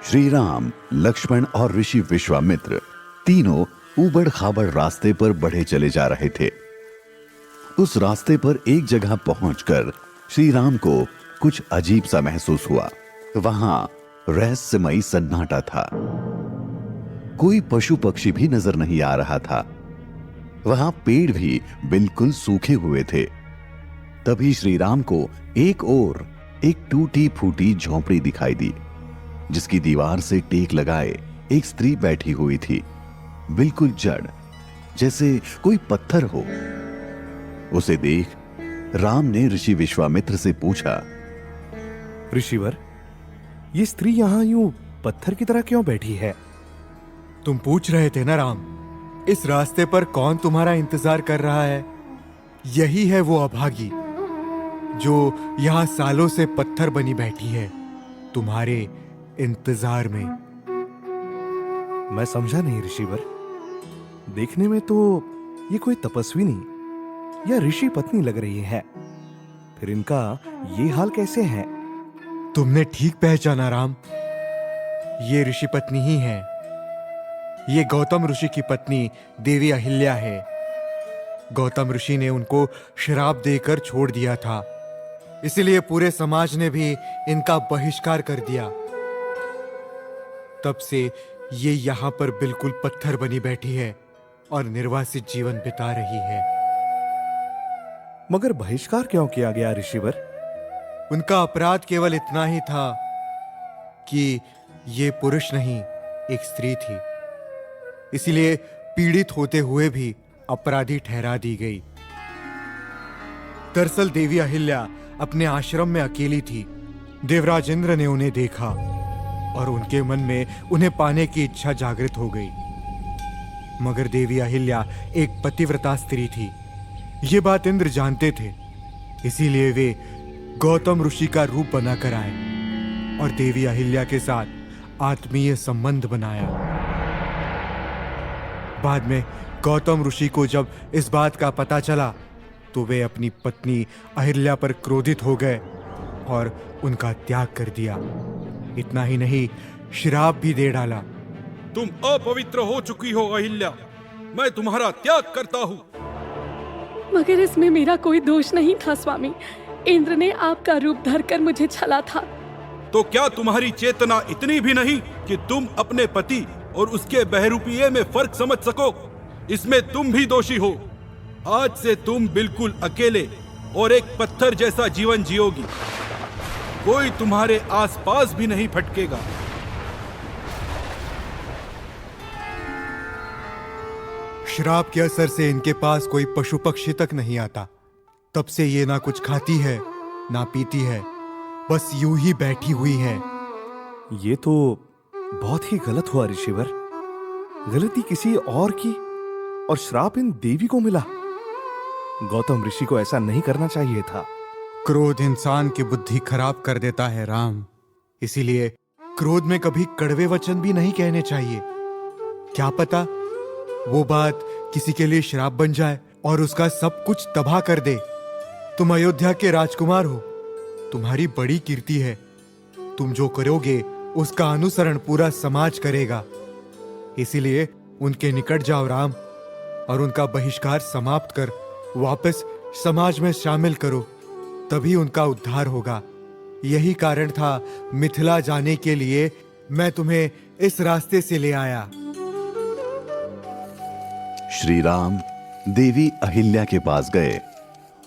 श्री राम, लक्ष्मण और ऋषि विश्वामित्र तीनों ऊबड़ खाबड़ रास्ते पर बढ़े चले जा रहे थे। उस रास्ते पर एक जगह पहुंचकर श्री राम को कुछ अजीब सा महसूस हुआ। वहां रहस्यमयी सन्नाटा था। कोई पशु पक्षी भी नजर नहीं आ रहा था। वहां पेड़ भी बिल्कुल सूखे हुए थे। तभी श्री राम को एक और एक टूटी फूटी झोंपड़ी दिखाई दी, जिसकी दीवार से टेक लगाए एक स्त्री बैठी हुई थी, बिल्कुल जड़, जैसे कोई पत्थर हो। उसे देख राम ने ऋषि विश्वामित्र से पूछा, ऋषिवर, ये स्त्री यहां यूं पत्थर की तरह क्यों बैठी है? तुम पूछ रहे थे ना राम, इस रास्ते पर कौन तुम्हारा इंतजार कर रहा है? यही है वो अभागी जो यहां सालों से पत्थर बनी बैठी है, तुम्हारे इंतजार में। मैं समझा नहीं ऋषिवर। देखने में तो ये कोई तपस्विनी या ऋषि पत्नी लग रही है, फिर इनका ये हाल कैसे है? तुमने ठीक पहचाना राम, ये ऋषि पत्नी ही है। ये गौतम ऋषि की पत्नी देवी अहिल्या है। गौतम ऋषि ने उनको श्राप देकर छोड़ दिया था, इसलिए पूरे समाज ने भी इनका बहिष्कार कर दिया। तब से ये यहां पर बिल्कुल पत्थर बनी बैठी है और निर्वासित जीवन बिता रही है। मगर बहिष्कार क्यों किया गया ऋषिवर? उनका अपराध केवल इतना ही था कि ये पुरुष नहीं, एक स्त्री थी, इसलिए पीड़ित होते हुए भी अपराधी ठहरा दी गई। दरअसल देवी अहिल्या अपने आश्रम में अकेली थी। देवराज इंद्र ने उन्हें देखा और उनके मन में उन्हें पाने की इच्छा जागृत हो गई। मगर देवी अहिल्या एक पतिव्रता स्त्री थी, ये बात इंद्र जानते थे, इसीलिए वे गौतम ऋषि का रूप बनाकर आए और देवी अहिल्या के साथ आत्मीय संबंध बनाया। बाद में गौतम ऋषि को जब इस बात का पता चला तो वे अपनी पत्नी अहिल्या पर क्रोधित हो गए और उनका त्याग कर दिया। इतना ही नहीं, श्राप भी दे डाला। तुम अपवित्र हो चुकी हो अहिल्या, मैं तुम्हारा त्याग करता हूँ। मगर इसमें मेरा कोई दोष नहीं था स्वामी। इंद्र ने आपका रूप धरकर मुझे छला था। तो क्या तुम्हारी चेतना इतनी भी नहीं कि तुम अपने पति और उसके बहरूपिये में फर्क समझ सको? इसमें तुम भी दोषी हो। आज से तुम बिल्कुल अकेले और एक पत्थर जैसा जीवन जियोगी। कोई तुम्हारे आसपास भी नहीं फटकेगा। श्राप के असर से इनके पास कोई पशु पक्षी तक नहीं आता। तब से ये ना कुछ खाती है ना पीती है, बस यूं ही बैठी हुई है। ये तो बहुत ही गलत हुआ ऋषिवर। गलती किसी और की और श्राप इन देवी को मिला। गौतम ऋषि को ऐसा नहीं करना चाहिए था। क्रोध इंसान की बुद्धि खराब कर देता है राम, इसीलिए क्रोध में कभी कड़वे वचन भी नहीं कहने चाहिए। क्या पता वो बात किसी के लिए श्राप बन जाए और उसका सब कुछ तबाह कर दे। तुम अयोध्या के राजकुमार हो, तुम्हारी बड़ी कीर्ति है। तुम जो करोगे उसका अनुसरण पूरा समाज करेगा, इसीलिए उनके निकट जाओ राम और उनका बहिष्कार समाप्त कर वापस समाज में शामिल करो, तभी उनका उद्धार होगा। यही कारण था मिथिला जाने के लिए मैं तुम्हें इस रास्ते से ले आया। श्री राम देवी अहिल्या के पास गए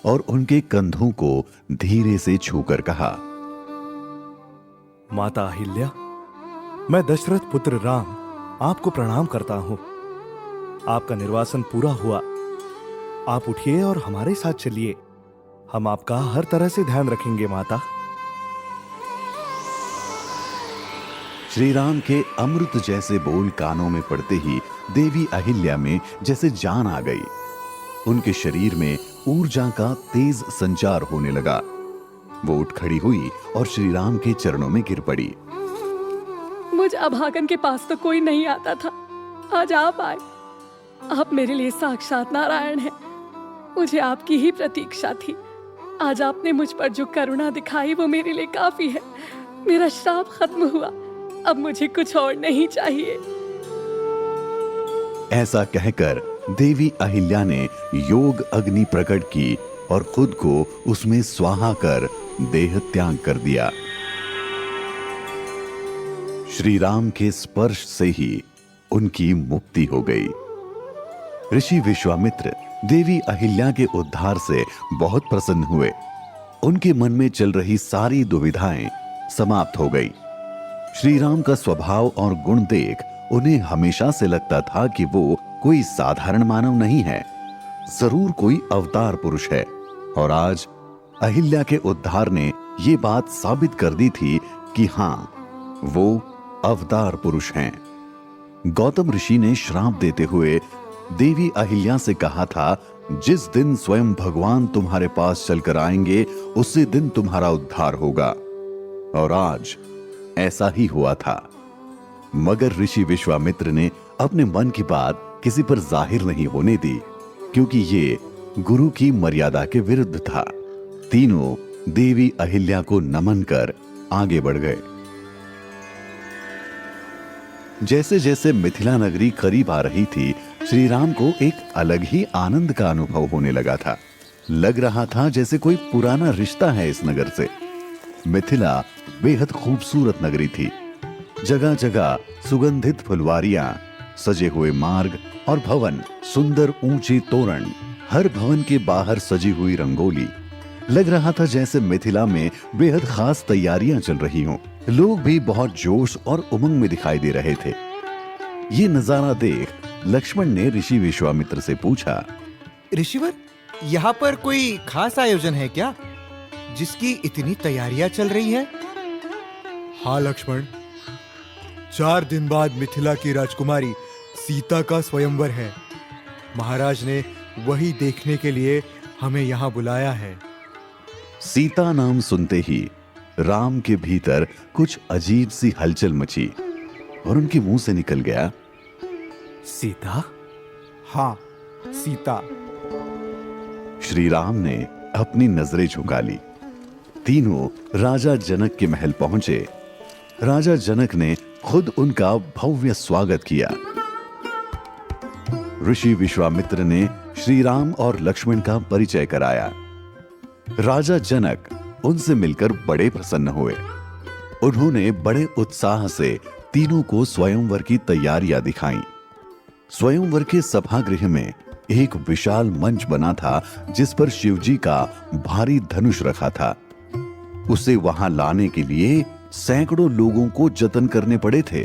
और उनके कंधों को धीरे से छूकर कहा, माता अहिल्या, मैं दशरथ पुत्र राम आपको प्रणाम करता हूं। आपका निर्वासन पूरा हुआ। आप उठिए और हमारे साथ चलिए। हम आपका हर तरह से ध्यान रखेंगे माता। श्री राम के अमृत जैसे बोल कानों में पड़ते ही देवी अहिल्या में जैसे जान आ गई। उनके शरीर में ऊर्जा का तेज संचार होने लगा। वो उठ खड़ी हुई और श्री राम के चरणों में गिर पड़ी। मुझ अभागन के पास तो कोई नहीं आता था, आज आप आए। आप मेरे लिए साक्षात नारायण हैं। मुझे आपकी ही प्रतीक्षा थी। आज आपने मुझ पर जो करुणा दिखाई वो मेरे लिए काफी है। मेरा श्राप खत्म हुआ। अब मुझे कुछ और नहीं चाहिए। ऐसा कहकर देवी अहिल्या ने योग अग्नि प्रकट की और खुद को उसमें स्वाहा कर देह त्याग कर दिया। श्री राम के स्पर्श से ही उनकी मुक्ति हो गई। ऋषि विश्वामित्र देवी अहिल्या के उद्धार से बहुत प्रसन्न हुए। उनके मन में चल रही सारी दुविधाएं समाप्त हो गई। श्री राम का स्वभाव और गुण देख उन्हें हमेशा से लगता था कि वो कोई साधारण मानव नहीं है, जरूर कोई अवतार पुरुष है। और आज अहिल्या के उद्धार ने ये बात साबित कर दी थी कि हाँ, वो अवतार पुरुष हैं। गौतम ऋषि ने श्राप देते हुए देवी अहिल्या से कहा था, जिस दिन स्वयं भगवान तुम्हारे पास चलकर आएंगे उसी दिन तुम्हारा उद्धार होगा। और आज ऐसा ही हुआ था। मगर ऋषि विश्वामित्र ने अपने मन की बात किसी पर जाहिर नहीं होने दी, क्योंकि ये गुरु की मर्यादा के विरुद्ध था। तीनों देवी अहिल्या को नमन कर आगे बढ़ गए। जैसे जैसे मिथिला नगरी करीब आ रही थी, श्री राम को एक अलग ही आनंद का अनुभव होने लगा था। लग रहा था जैसे कोई पुराना रिश्ता है इस नगर से। मिथिला बेहद खूबसूरत नगरी थी। जगह जगह सुगंधित फुलवारियां, सजे हुए मार्ग और भवन, सुंदर ऊंचे तोरण, हर भवन के बाहर सजी हुई रंगोली। लग रहा था जैसे मिथिला में बेहद खास तैयारियां चल रही हों। लोग भी बहुत जोश और उमंग में दिखाई दे रहे थे। ये नजारा देख लक्ष्मण ने ऋषि विश्वामित्र से पूछा, ऋषिवर, यहाँ पर कोई खास आयोजन है क्या, जिसकी इतनी तैयारियां चल रही है? हाँ लक्ष्मण, 4 दिन बाद मिथिला की राजकुमारी सीता का स्वयंवर है। महाराज ने वही देखने के लिए हमें यहाँ बुलाया है। सीता नाम सुनते ही राम के भीतर कुछ अजीब सी हलचल मची और उनके मुंह से निकल गया, सीता? हाँ, सीता। श्री राम ने अपनी नजरें झुका ली। तीनों राजा जनक के महल पहुंचे। राजा जनक ने खुद उनका भव्य स्वागत किया। ऋषि विश्वामित्र ने श्री राम और लक्ष्मण का परिचय कराया। राजा जनक उनसे मिलकर बड़े प्रसन्न हुए। उन्होंने बड़े उत्साह से तीनों को स्वयंवर की तैयारियां दिखाईं। स्वयंवर के सभागृह में एक विशाल मंच बना था, जिस पर शिवजी का भारी धनुष रखा था। उसे वहां लाने के लिए सैकड़ों लोगों को जतन करने पड़े थे।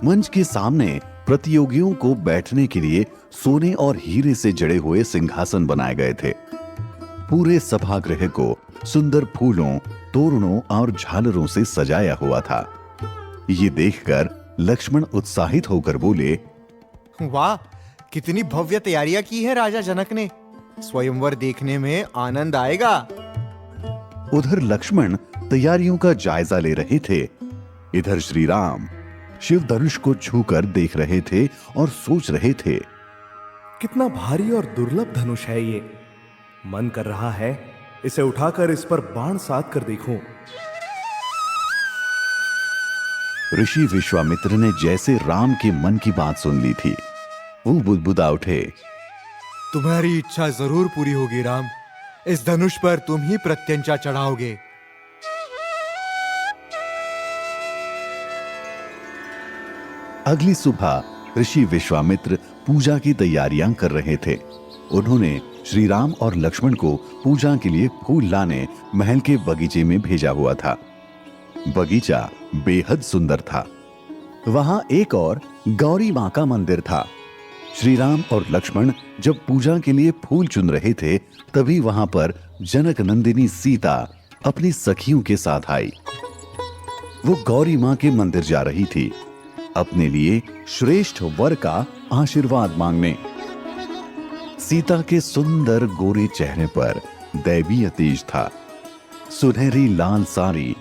मंच के सामने प्रतियोगियों को बैठने के लिए सोने और हीरे से जड़े हुए सिंहासन बनाए गए थे। पूरे सभागृह को सुंदर फूलों, तोरणों और झालरों से सजाया हुआ था। ये देखकर लक्ष्मण उत्साहित होकर बोले, वाह, कितनी भव्य तैयारियां की है राजा जनक ने। स्वयंवर देखने में आनंद आएगा। उधर लक्ष्मण तैयारियों का जायजा ले रहे थे। इधर श्री राम शिव धनुष को छूकर देख रहे थे और सोच रहे थे, कितना भारी और दुर्लभ धनुष है ये। मन कर रहा है इसे उठाकर इस पर बाण साध कर देखूं। ऋषि विश्वामित्र ने जैसे राम के मन की बात सुन ली थी, वो बुदबुदा उठे, तुम्हारी इच्छा जरूर पूरी होगी राम। इस धनुष पर तुम ही प्रत्यंचा चढ़ाओगे। अगली सुबह ऋषि विश्वामित्र पूजा की तैयारियां कर रहे थे। उन्होंने श्री राम और लक्ष्मण को पूजा के लिए फूल लाने महल के बगीचे में भेजा हुआ था। बगीचा बेहद सुंदर था। वहां एक और गौरी मां का मंदिर था। श्री राम और लक्ष्मण जब पूजा के लिए फूल चुन रहे थे, तभी वहां पर जनक नंदिनी सीता अपनी सखियों के साथ आई। वो गौरी मां के मंदिर जा रही थी, अपने लिए श्रेष्ठ वर का आशीर्वाद मांगने। सीता के सुंदर गोरे चेहरे पर दैवीय तेज था। सुनहरी लाल साड़ी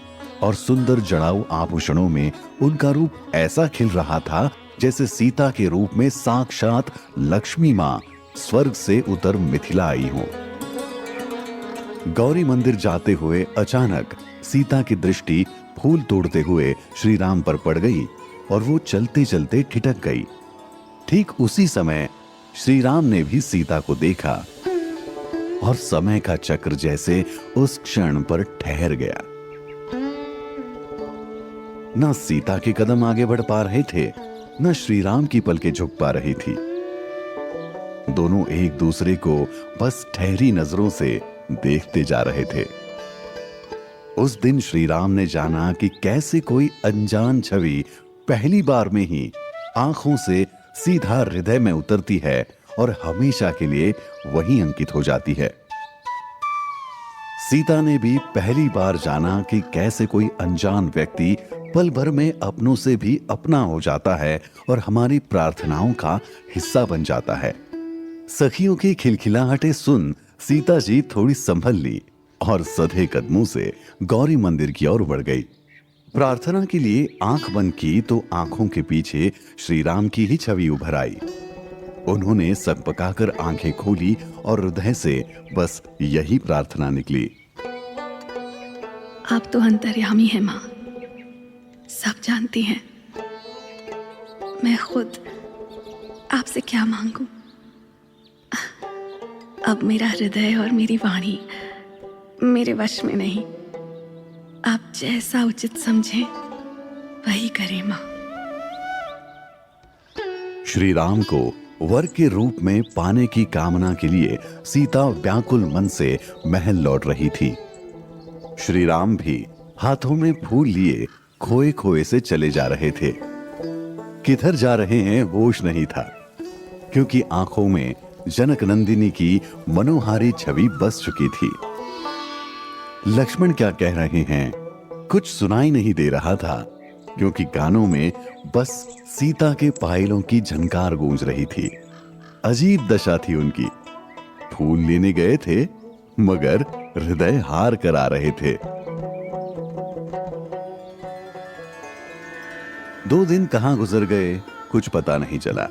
और सुंदर जड़ाऊ आभूषणों में उनका रूप ऐसा खिल रहा था जैसे सीता के रूप में साक्षात लक्ष्मी मां स्वर्ग से उतर मिथिला आई हो। गौरी मंदिर जाते हुए अचानक सीता की दृष्टि फूल तोड़ते हुए श्री राम पर पड़ गई और वो चलते चलते ठिठक गई। ठीक उसी समय श्री राम ने भी सीता को देखा और समय का चक्र जैसे उस क्षण पर ठहर गया। न सीता के कदम आगे बढ़ पा रहे थे, न श्री राम की पलकें झुक पा रही थी। दोनों एक दूसरे को बस ठहरी नजरों से देखते जा रहे थे। उस दिन श्री राम ने जाना कि कैसे कोई अनजान छवि पहली बार में ही आंखों से सीधा हृदय में उतरती है और हमेशा के लिए वहीं अंकित हो जाती है। सीता ने भी पहली बार जाना कि कैसे कोई अनजान व्यक्ति पल भर में अपनों से भी अपना हो जाता है और हमारी प्रार्थनाओं का हिस्सा बन जाता है। सखियों की खिलखिलाहटें सुन सीता जी थोड़ी संभल ली और सधे कदमों से गौरी मंदिर की ओर बढ़ गई। प्रार्थना के लिए आंख बंद की तो आंखों के पीछे श्री राम की ही छवि उभर आई। उन्होंने सकपकाकर आंखें खोली और हृदय से बस यही प्रार्थना निकली। आप तो अंतर्यामी हैं माँ, सब जानती हैं। मैं खुद आपसे क्या मांगू। अब मेरा हृदय और मेरी वाणी मेरे वश में नहीं। आप जैसा उचित समझें वही करें माँ। श्री राम को वर के रूप में पाने की कामना के लिए सीता व्याकुल मन से महल लौट रही थी। श्री राम भी हाथों में फूल लिए खोए खोए से चले जा रहे थे। किधर जा रहे हैं होश नहीं था, क्योंकि आंखों में जनक नंदिनी की मनोहारी छवि बस चुकी थी। लक्ष्मण क्या कह रहे हैं कुछ सुनाई नहीं दे रहा था, क्योंकि कानों में बस सीता के पायलों की झनकार गूंज रही थी। अजीब दशा थी उनकी। फूल लेने गए थे मगर हृदय हार कर आ रहे थे। 2 दिन कहां गुजर गए कुछ पता नहीं चला।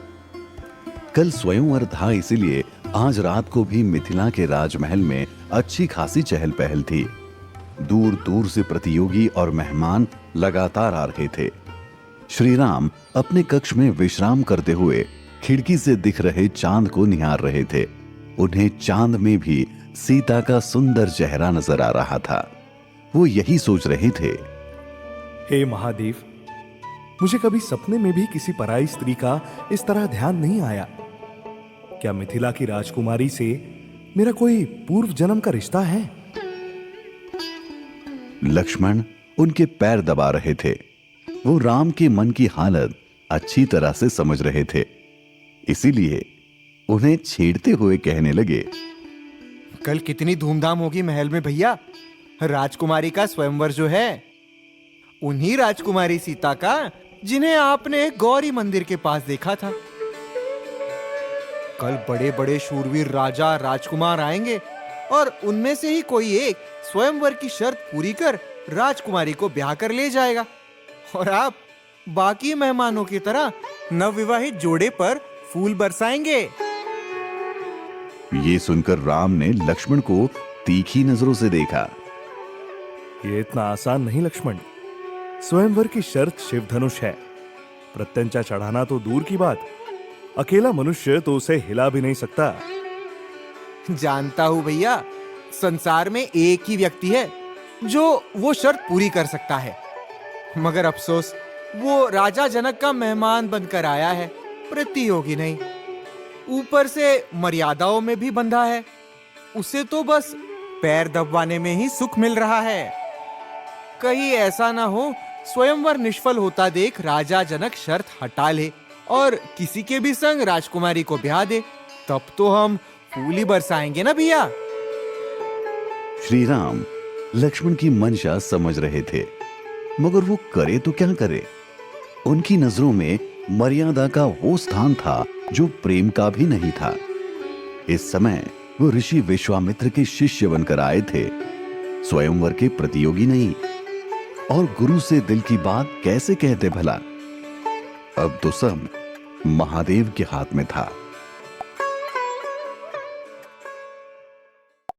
कल स्वयंवर था, इसीलिए आज रात को भी मिथिला के राजमहल में अच्छी खासी चहल पहल थी। दूर दूर से प्रतियोगी और मेहमान लगातार आ रहे थे। श्री राम अपने कक्ष में विश्राम करते हुए खिड़की से दिख रहे चांद को निहार रहे थे। उन्हें चांद में भी सीता का सुंदर चेहरा नजर आ रहा था। वो यही सोच रहे थे, हे महादेव, मुझे कभी सपने में भी किसी पराई स्त्री का इस तरह ध्यान नहीं आया। क्या मिथिला की राजकुमारी से मेरा कोई पूर्व जन्म का रिश्ता है? लक्ष्मण उनके पैर दबा रहे थे। वो राम के मन की हालत अच्छी तरह से समझ रहे थे, इसीलिए उन्हें छेड़ते हुए कहने लगे, कल कितनी धूमधाम होगी महल में भैया। राजकुमारी का स्वयंवर जो है, उन्हीं राजकुमारी सीता का जिन्हें आपने गौरी मंदिर के पास देखा था। कल बड़े बड़े शूरवीर राजा राजकुमार आएंगे और उनमें से ही कोई एक स्वयंवर की शर्त पूरी कर राजकुमारी को ब्याह कर ले जाएगा और आप बाकी मेहमानों की तरह नवविवाहित जोड़े पर फूल बरसाएंगे। ये सुनकर राम ने लक्ष्मण को तीखी नजरों से देखा। ये इतना आसान नहीं लक्ष्मण। स्वयंवर की शर्त शिवधनुष है। प्रत्यंचा चढ़ाना तो दूर की बात, अकेला मनुष्य तो उसे हिला भी नहीं सकता। जानता हूं भैया, संसार में एक ही व्यक्ति है जो वो शर्त पूरी कर सकता है, मगर अफसोस वो राजा जनक का मेहमान बनकर आया है, प्रतियोगी नहीं। ऊपर से मर्यादाओं में भी बंधा है। उसे तो बस पैर दबाने में ही सुख मिल रहा है। कहीं ऐसा ना हो स्वयंवर निष्फल होता देख राजा जनक शर्त हटा ले और किसी के भी संग राजकुमारी को ब्याह दे, तब तो हम फूल ही बरसाएंगे ना भैया। श्री राम लक्ष्मण की मंशा समझ रहे थे, मगर वो करे तो क्या करे। उनकी नजरों में मर्यादा का वो स्थान था जो प्रेम का भी नहीं था। इस समय वो ऋषि विश्वामित्र के शिष्य बनकर आए थे, स्वयंवर के प्रतियोगी नहीं। और गुरु से दिल की बात कैसे कहते भला। अब तो सब महादेव के हाथ में था।